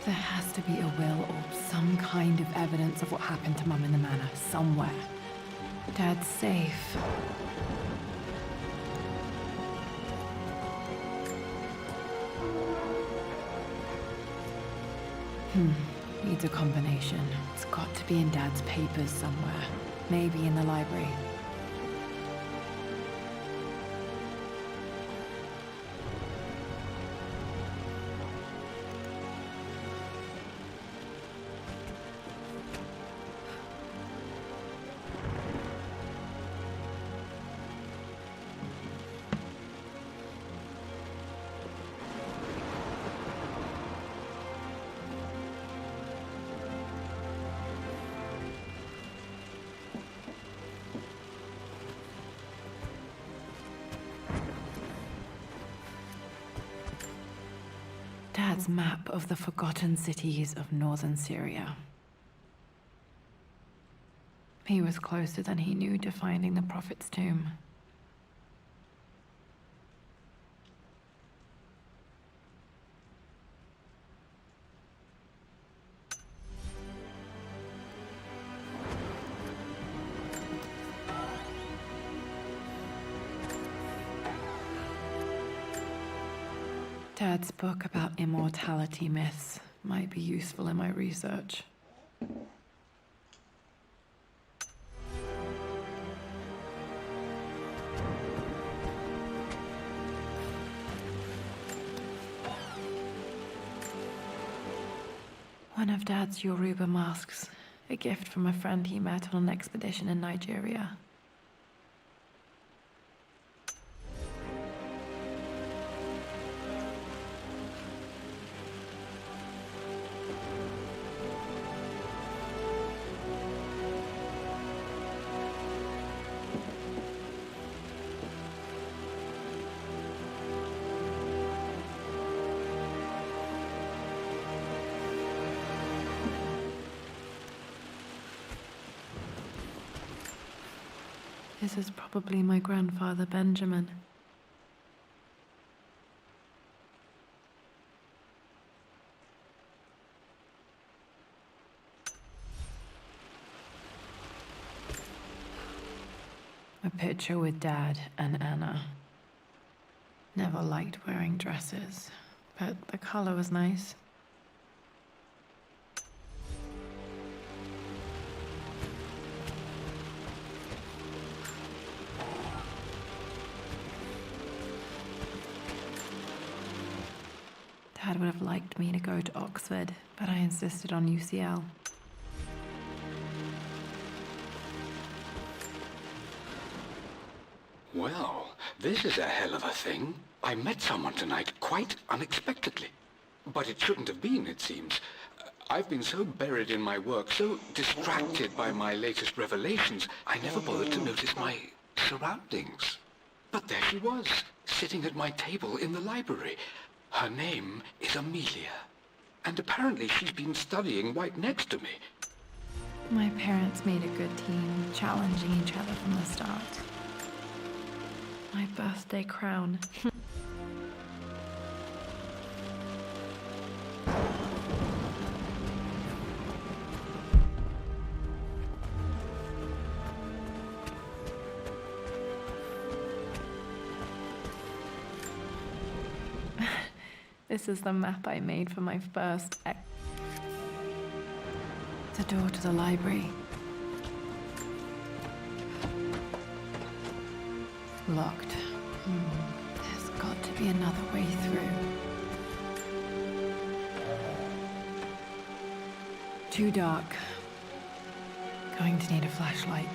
There has to be a will or some kind of evidence of what happened to Mum in the manor somewhere. Dad's safe. Needs a combination. It's got to be in Dad's papers somewhere. Maybe in the library. Dad's map of the forgotten cities of northern Syria. He was closer than he knew to finding the Prophet's tomb. Dad's book about immortality myths might be useful in my research. One of Dad's Yoruba masks, a gift from a friend he met on an expedition in Nigeria. This is probably my grandfather Benjamin. A picture with Dad and Anna. Never liked wearing dresses, but the color was nice. Dad would have liked me to go to Oxford, but I insisted on UCL. Well, this is a hell of a thing. I met someone tonight quite unexpectedly. But it shouldn't have been, it seems. I've been so buried in my work, so distracted by my latest revelations, I never bothered to notice my surroundings. But there she was, sitting at my table in the library. Her name is Amelia, and apparently she's been studying right next to me. My parents made a good team, challenging each other from the start. My birthday crown. This is the map I made for my first The door to the library. Locked. There's got to be another way through. Too dark. Going to need a flashlight.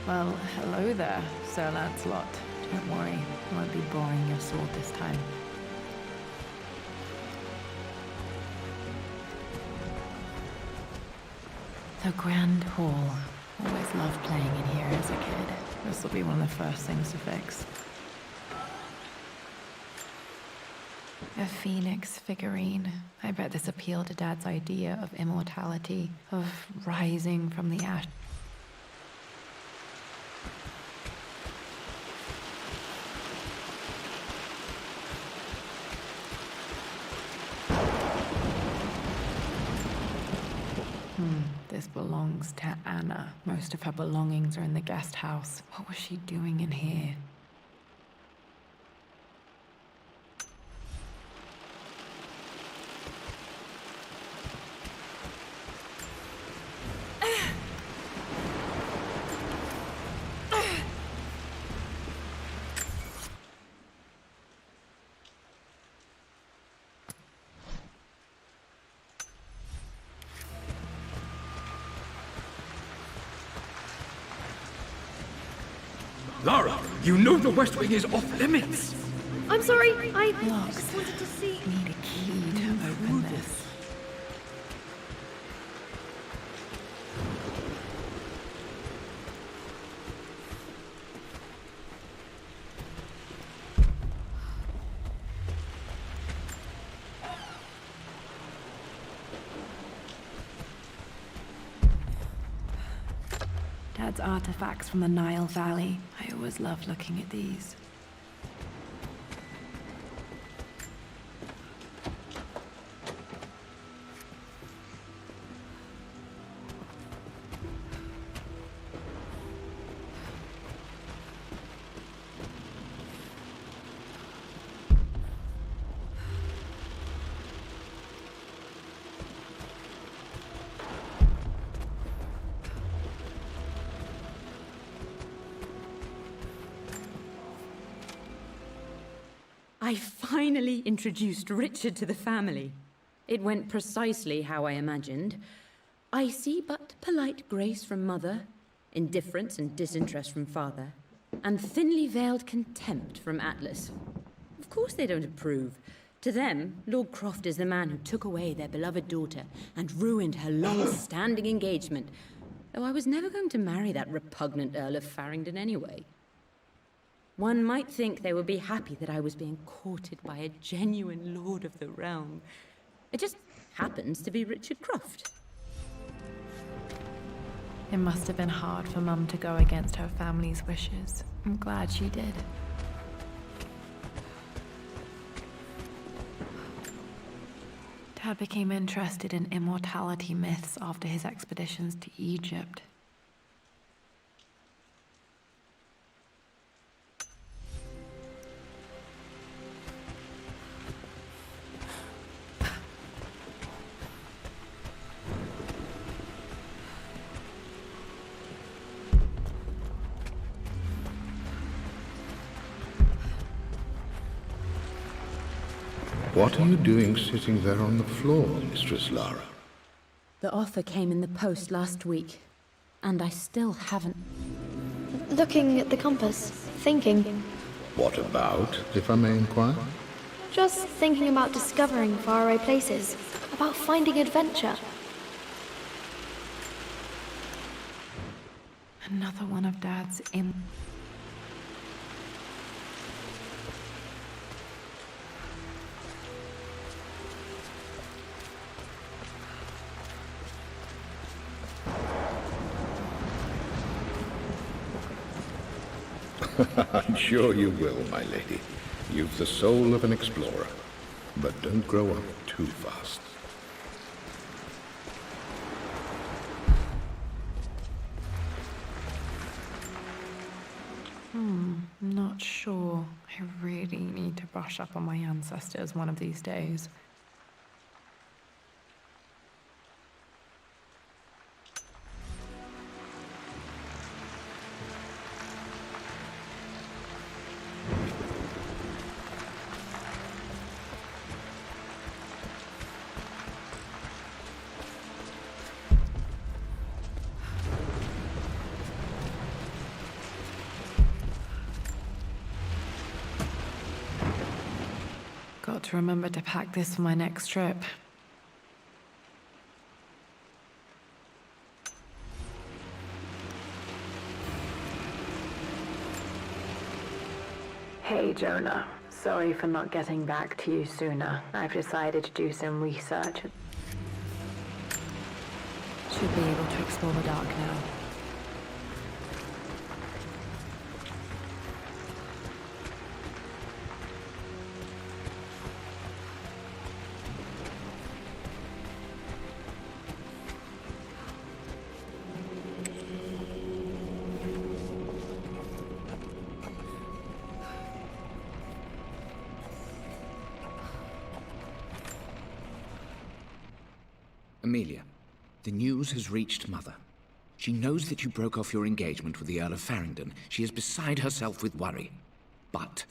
Well, hello there, Sir Lancelot. Don't worry, I won't be boring your sword this time. The Grand Hall. Always loved playing in here as a kid. This will be one of the first things to fix. A phoenix figurine. I bet this appealed to Dad's idea of immortality, of rising from the ash. This belongs to Anna. Most of her belongings are in the guest house. What was she doing in here? Lara, you know the West Wing is off limits. I'm sorry, I Look. just wanted to see. Need a key to open this. Dad's artifacts from the Nile Valley. I always love looking at these. I finally introduced Richard to the family. It went precisely how I imagined. I see but polite grace from mother, indifference and disinterest from father, and thinly veiled contempt from Atlas. Of course they don't approve. To them, Lord Croft is the man who took away their beloved daughter and ruined her long-standing engagement, though I was never going to marry that repugnant Earl of Farringdon anyway. One might think they would be happy that I was being courted by a genuine lord of the realm. It just happens to be Richard Croft. It must have been hard for Mum to go against her family's wishes. I'm glad she did. Dad became interested in immortality myths after his expeditions to Egypt. What are you doing sitting there on the floor, Mistress Lara? The offer came in the post last week, and I still haven't. Looking at the compass, thinking. What about, if I may inquire? Just thinking about discovering faraway places, about finding adventure. Another one of Dad's I'm sure you will, my lady. You've the soul of an explorer. But don't grow up too fast. I'm not sure. I really need to brush up on my ancestors one of these days. Got to remember to pack this for my next trip. Hey, Jonah. Sorry for not getting back to you sooner. I've decided to do some research. Should be able to explore the dark now. Amelia, the news has reached Mother. She knows that you broke off your engagement with the Earl of Farringdon. She is beside herself with worry. But,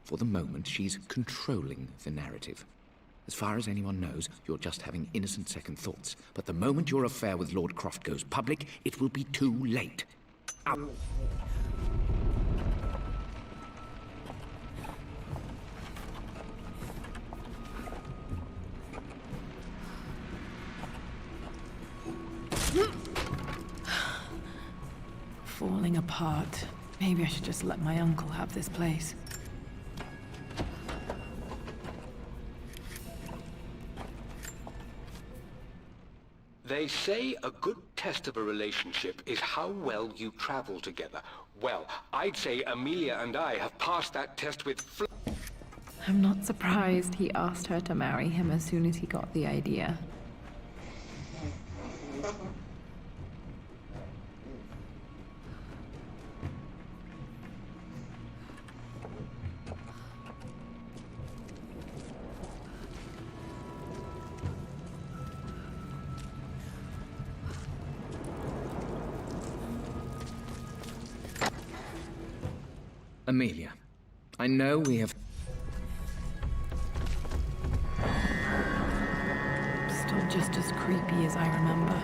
for the moment, she's controlling the narrative. As far as anyone knows, you're just having innocent second thoughts. But the moment your affair with Lord Croft goes public, it will be too late. Out. Falling apart. Maybe I should just let my uncle have this place. They say a good test of a relationship is how well you travel together. Well, I'd say Amelia and I have passed that test with I'm not surprised he asked her to marry him as soon as he got the idea. Amelia, I know we have... Still just as creepy as I remember.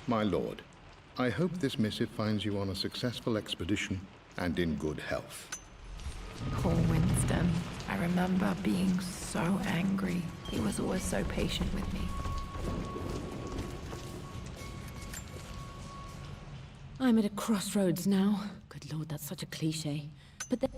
My lord, I hope this missive finds you on a successful expedition and in good health. Poor Winston. I remember being so angry. He was always so patient with me. I'm at a crossroads now. Good lord, that's such a cliche. But then...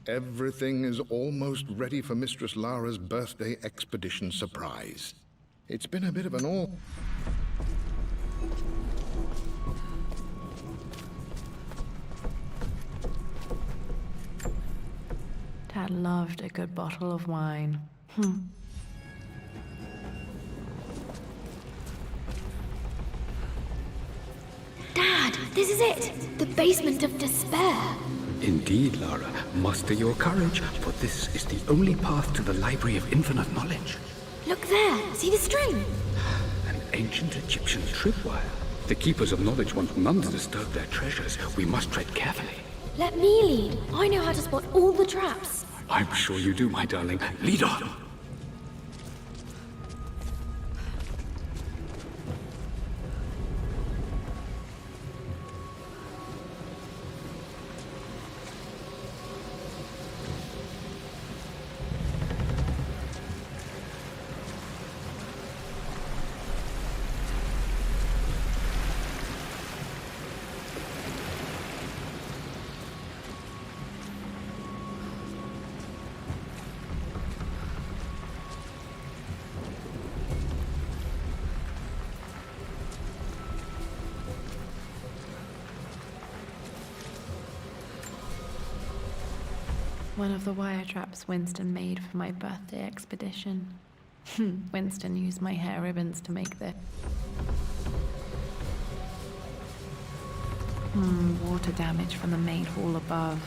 Everything is almost ready for Mistress Lara's birthday expedition surprise. It's been a bit of an all... Dad loved a good bottle of wine. Dad, this is it! The basement of despair! Indeed, Lara. Muster your courage, for this is the only path to the Library of Infinite Knowledge. Look there! See the string? An ancient Egyptian tripwire. The Keepers of Knowledge want none to disturb their treasures. We must tread carefully. Let me lead. I know how to spot all the traps. I'm sure you do, my darling. Lead on! one of the wire traps Winston made for my birthday expedition. Winston used my hair ribbons to make this. Water damage from the main hall above.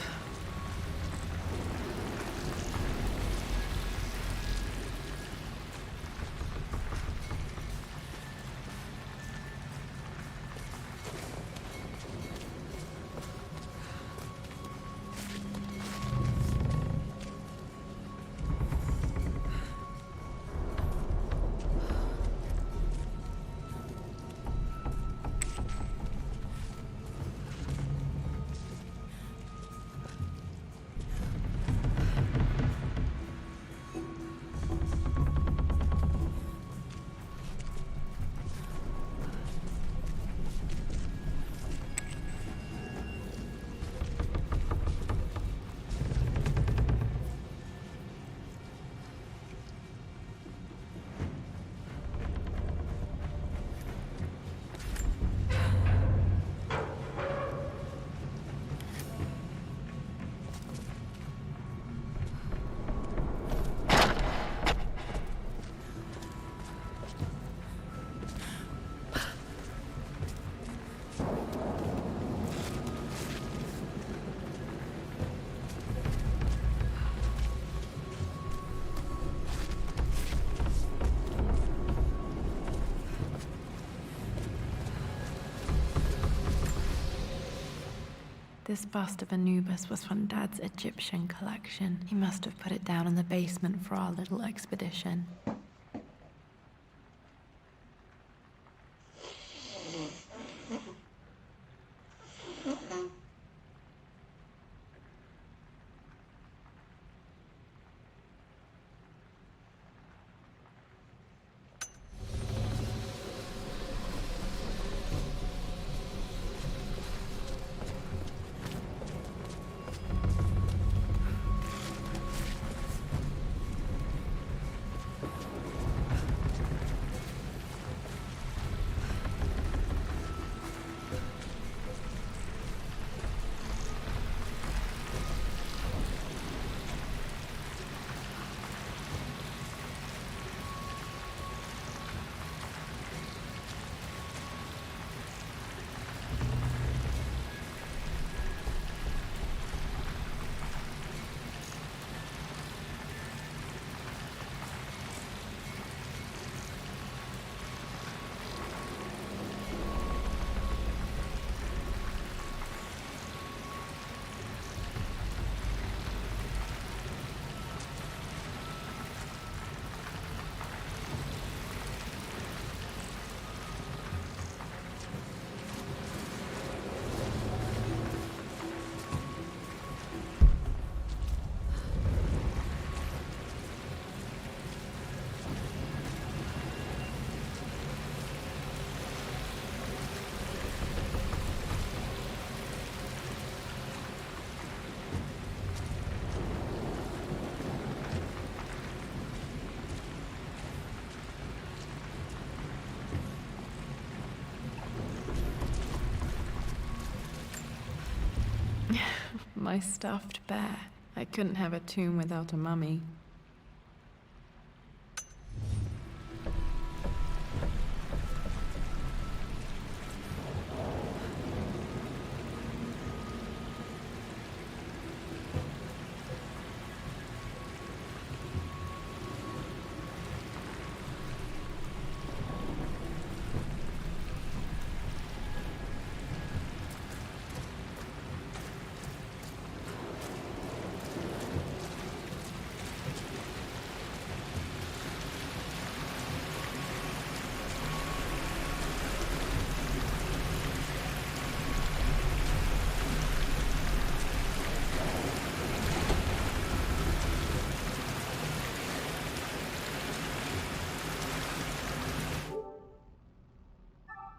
This bust of Anubis was from Dad's Egyptian collection. He must have put it down in the basement for our little expedition. My stuffed bear. I couldn't have a tomb without a mummy.